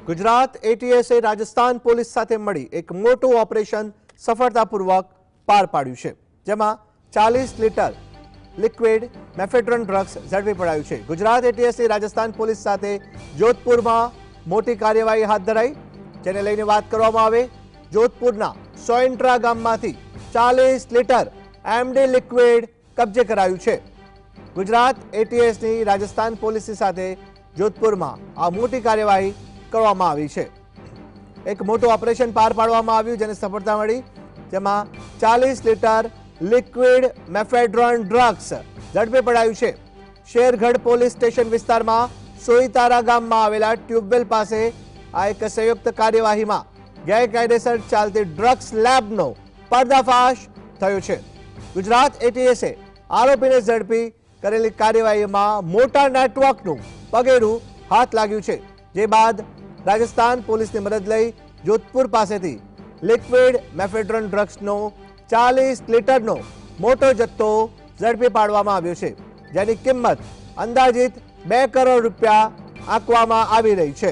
Gujarat એટીએસે Rajasthan police સાથે મળી એક મોટું ઓપરેશન સફળતાપૂર્વક પાર પાડ્યું છે, જેમાં 40 લીટર લિક્વિડ મેફેડ્રોન ડ્રગ્સ ઝડપી પડાયું છે। ગુજરાત એટીએસે રાજસ્થાન પોલીસ સાથે જોધપુરમાં મોટી કાર્યવાહી હાથ ધરાઈ, જેને લઈને વાત કરવામાં આવે જોધપુરના સોયન્ટ્રા ગામમાંથી 40 લીટર એમડી લિક્વિડ કબજે કરાયું છે। ગુજરાત એટીએસની રાજસ્થાન પોલીસની સાથે જોધપુરમાં આ મોટી કાર્યવાહી કરવામાં આવી છે। એક મોટું ઓપરેશન પાર પાડવામાં આવ્યું, જેને સફળતા મળી, જેમાં 40 લીટર લિક્વિડ મેફેડ્રોન ડ્રગ્સ ઝડપી પડાયું છે। શેરગઢ પોલીસ સ્ટેશન વિસ્તારમાં સોઈતારા ગામમાં આવેલા ટ્યુબવેલ પાસે આ એક સંયુક્ત કાર્યવાહીમાં ગેરકાયદેસર ચાલતી ડ્રગ્સ લેબનો પર્દાફાશ થયો છે। ગુજરાત એટીએસે આરોપીને ઝડપી કરેલી કાર્યવાહીમાં મોટા નેટવર્કનું પગેરું હાથ લાગ્યું છે, જે બાદ રાજસ્થાન પોલીસની મદદ લઈ જોધપુર પાસેથી લિક્વિડ મેફેડ્રોન ડ્રગ્સનો 40 લીટરનો મોટો જથ્થો ઝડપી પાડવામાં આવ્યો છે, જેની કિંમત અંદાજિત 2 કરોડ રૂપિયા આંકવામાં આવી રહી છે।